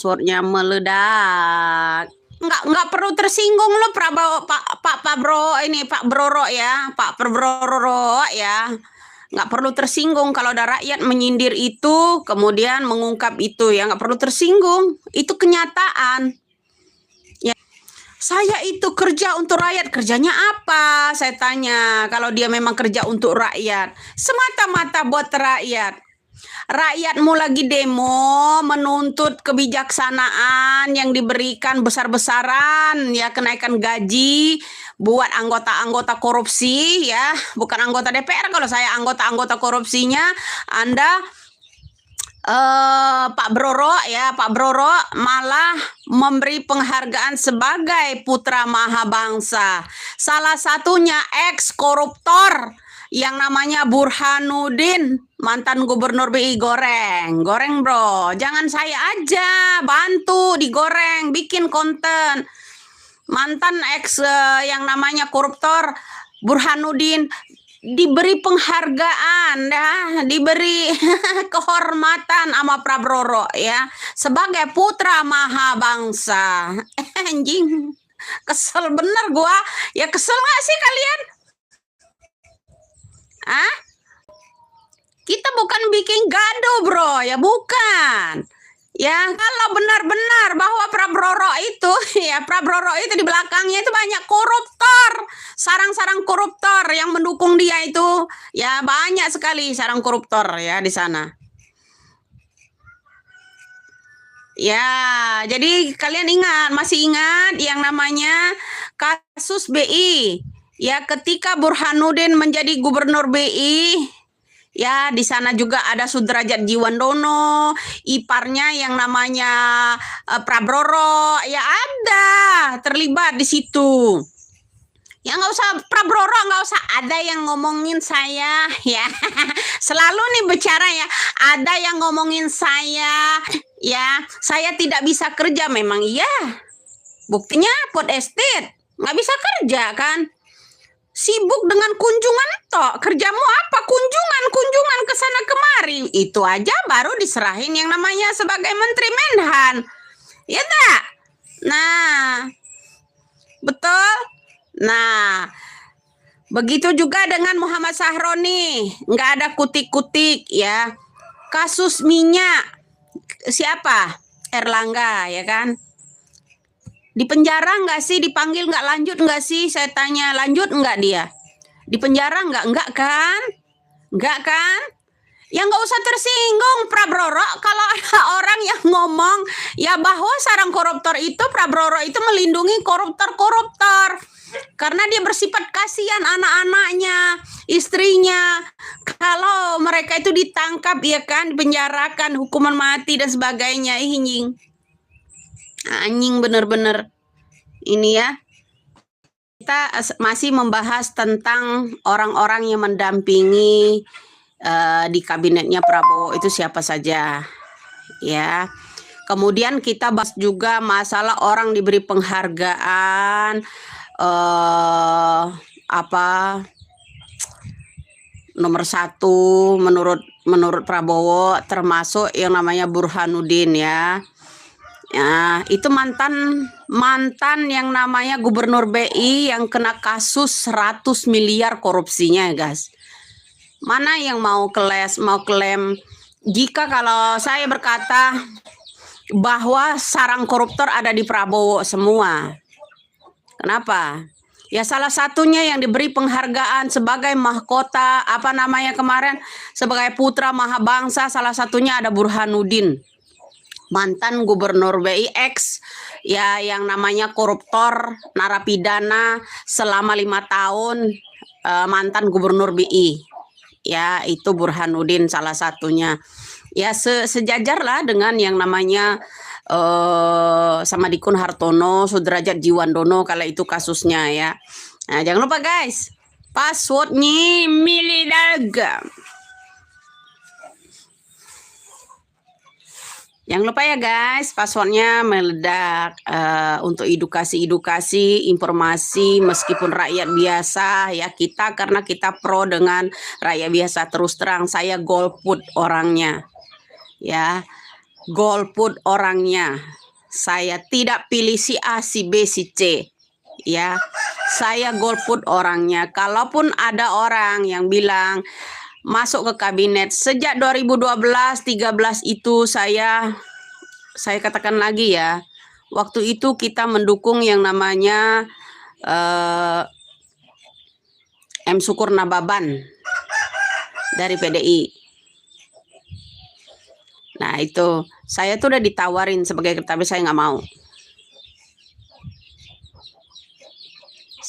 Passwordnya meledak. Nggak perlu tersinggung lo Prabowo, Pak Bro ini Pak Broro ya, Pak Broro ya. Nggak perlu tersinggung kalau ada rakyat menyindir itu, kemudian mengungkap itu ya, nggak perlu tersinggung. Itu kenyataan. Ya, saya itu kerja untuk rakyat, kerjanya apa? Saya tanya, kalau dia memang kerja untuk rakyat, semata-mata buat rakyat. Rakyatmu lagi demo menuntut kebijaksanaan yang diberikan besar-besaran ya, kenaikan gaji buat anggota-anggota korupsi ya, bukan anggota DPR. Kalau saya anggota-anggota korupsinya, Anda Pak Broro ya, Pak Broro malah memberi penghargaan sebagai putra mahabangsa. Salah satunya ex koruptor yang namanya Burhanuddin, mantan gubernur BI. Goreng bro, jangan saya aja bantu digoreng, bikin konten. Mantan ex yang namanya koruptor Burhanuddin diberi penghargaan ya, diberi kehormatan sama Prabowo ya, sebagai putra mahabangsa. Anjing, kesel bener gua ya. Kesel nggak sih kalian? Kita bukan bikin gaduh bro ya, bukan ya. Kalau benar-benar bahwa Prabowo itu ya, Prabowo itu di belakangnya itu banyak koruptor, sarang-sarang koruptor yang mendukung dia itu ya, banyak sekali sarang koruptor ya di sana ya. Jadi kalian masih ingat yang namanya kasus BI ya, ketika Burhanuddin menjadi gubernur BI ya, di sana juga ada Sudrajat Djiwandono, iparnya yang namanya Prabowo ya, ada terlibat di situ. Ya nggak usah Prabowo, nggak usah ada yang ngomongin saya ya. Selalu nih bicara ya, ada yang ngomongin saya ya. Saya tidak bisa kerja memang iya. Buktinya pot estate nggak bisa kerja kan. Sibuk dengan kunjungan toh. Kerjamu apa? Kunjungan ke sana kemari. Itu aja baru diserahin yang namanya sebagai Menteri Menhan. Ya tak? Nah, betul. Nah, begitu juga dengan Muhammad Sahroni. Nggak ada kutik-kutik ya. Kasus minyak. Siapa? Erlangga ya kan? Di penjara nggak sih? Dipanggil nggak, lanjut nggak sih? Saya tanya, lanjut nggak dia? Di penjara nggak? Nggak kan? Nggak kan? Ya nggak usah tersinggung Prabowo kalau ada orang yang ngomong ya bahwa sarang koruptor itu, Prabowo itu melindungi koruptor karena dia bersifat kasihan anak-anaknya, istrinya. Kalau mereka itu ditangkap ya kan, dipenjarakan, hukuman mati dan sebagainya. Anjing bener-bener ini ya. Kita masih membahas tentang orang-orang yang mendampingi di kabinetnya Prabowo itu siapa saja ya. Kemudian kita bahas juga masalah orang diberi penghargaan nomor 1 menurut Prabowo, termasuk yang namanya Burhanuddin ya. Ya, itu mantan yang namanya gubernur BI yang kena kasus 100 miliar korupsinya ya guys. Mana yang mau klaim jika kalau saya berkata bahwa sarang koruptor ada di Prabowo semua. Kenapa? Ya salah satunya yang diberi penghargaan sebagai mahkota kemarin sebagai putra mahabangsa, salah satunya ada Burhanuddin, mantan gubernur BI X ya, yang namanya koruptor narapidana selama 5 tahun, mantan gubernur BI ya, itu Burhanuddin salah satunya ya. Sejajar lah dengan yang namanya Samadikun Hartono, Sudrajat Djiwandono kalau itu kasusnya ya. Nah, jangan lupa guys, passwordnya Milidaga. Jangan lupa ya guys, passwordnya meledak untuk edukasi, informasi meskipun rakyat biasa ya, kita karena kita pro dengan rakyat biasa. Terus terang saya golput orangnya ya. golput orangnya. Saya tidak pilih si A, si B, si C. Ya, saya golput orangnya. Kalaupun ada orang yang bilang masuk ke kabinet sejak 2012-13 itu saya katakan lagi ya, waktu itu kita mendukung yang namanya M. Syukur Nababan dari PDI. Nah itu, saya tuh udah ditawarin sebagai tapi saya nggak mau.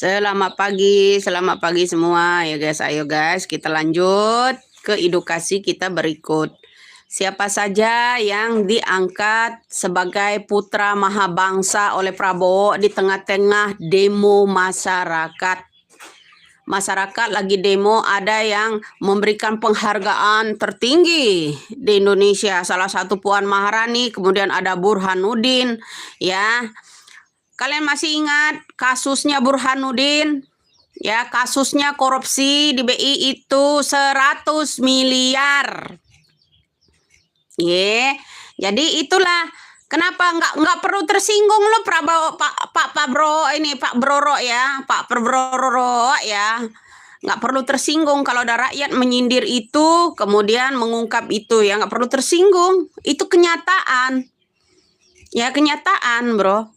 Selamat pagi semua ya guys. Ayo guys, kita lanjut ke edukasi kita berikut. Siapa saja yang diangkat sebagai putra mahabangsa oleh Prabowo di tengah-tengah demo masyarakat? Masyarakat lagi demo, ada yang memberikan penghargaan tertinggi di Indonesia. Salah satu Puan Maharani, kemudian ada Burhanuddin, ya. Kalian masih ingat kasusnya Burhanuddin? Ya, kasusnya korupsi di BI itu 100 miliar. Jadi itulah kenapa nggak perlu tersinggung lo Prabowo, Pak Broro ya, Pak Broro ya. Nggak perlu tersinggung kalau ada rakyat menyindir itu, kemudian mengungkap itu ya, nggak perlu tersinggung. Itu kenyataan. Ya, kenyataan, bro.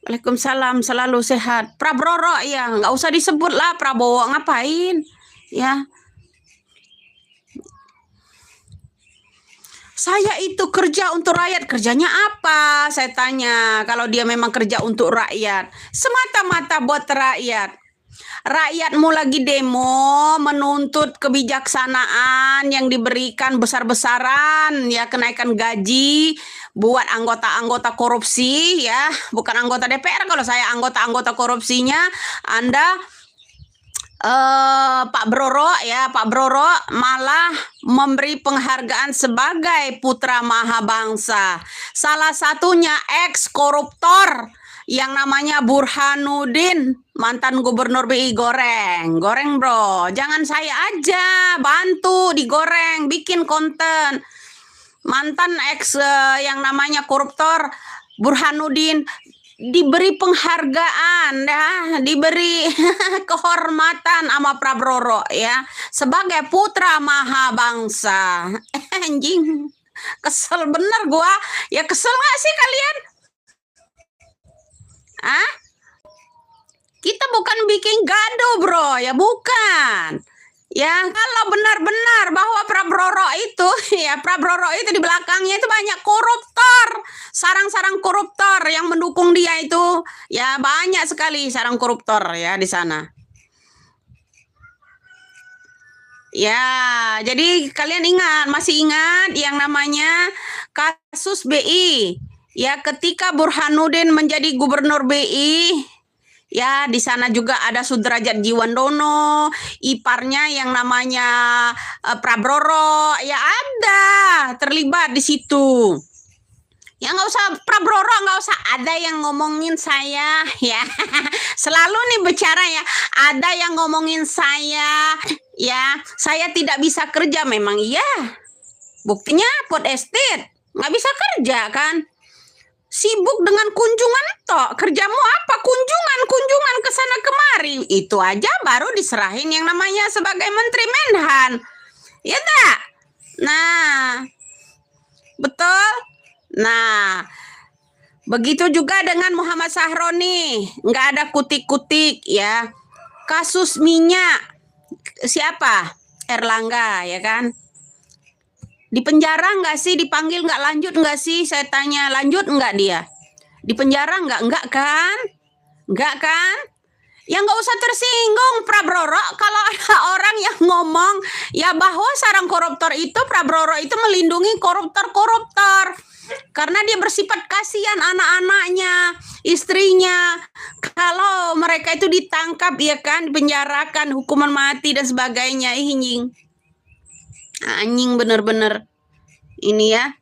Waalaikumsalam, selalu sehat. Prabroro ya, nggak usah disebut lah Prabowo, ngapain? Ya. Saya itu kerja untuk rakyat, kerjanya apa? Saya tanya, kalau dia memang kerja untuk rakyat, semata-mata buat rakyat. Rakyatmu lagi demo menuntut kebijaksanaan yang diberikan besar-besaran, ya kenaikan gaji buat anggota-anggota korupsi, ya bukan anggota DPR. Kalau saya anggota-anggota korupsinya, Anda Pak Broro ya, Pak Broro malah memberi penghargaan sebagai putra mahabangsa. Salah satunya ex koruptor yang namanya Burhanuddin, mantan gubernur BI. Goreng bro, jangan saya aja, bantu digoreng, bikin konten. Mantan ex yang namanya koruptor Burhanuddin diberi penghargaan ya, diberi kehormatan sama Prabowo ya sebagai putra mahabangsa. Anjing, kesel bener gua. Ya kesel nggak sih kalian? Kita bukan bikin gaduh bro, ya bukan. Ya kalau benar-benar bahwa Prabowo itu ya, Prabowo itu di belakangnya itu banyak koruptor, sarang-sarang koruptor yang mendukung dia itu ya, banyak sekali sarang koruptor ya di sana. Ya, jadi kalian masih ingat yang namanya kasus BI ya, ketika Burhanuddin menjadi gubernur BI. Ya, di sana juga ada Sudrajat Jiwandono, iparnya yang namanya Prabowo, ya ada terlibat di situ. Ya nggak usah Prabowo, nggak usah ada yang ngomongin saya ya. Selalu nih bicara ya, ada yang ngomongin saya ya. Saya tidak bisa kerja, memang iya. Buktinya pot estate nggak bisa kerja kan? Sibuk dengan kunjungan toh. Kerjamu apa? Kunjungan ke sana kemari. Itu aja baru diserahin yang namanya sebagai Menteri Menhan. Ya tak? Nah, betul. Nah, begitu juga dengan Muhammad Sahroni. Nggak ada kutik-kutik ya. Kasus minyak. Siapa? Erlangga ya kan? Di penjara nggak sih? Dipanggil nggak, lanjut nggak sih? Saya tanya, lanjut nggak dia? Di penjara nggak? Nggak kan? Nggak kan? Ya nggak usah tersinggung Prabowo kalau ada orang yang ngomong ya bahwa sarang koruptor itu, Prabowo itu melindungi koruptor-koruptor karena dia bersifat kasihan anak-anaknya, istrinya. Kalau mereka itu ditangkap ya kan, dipenjarakan, hukuman mati dan sebagainya. Anjing bener-bener ini ya.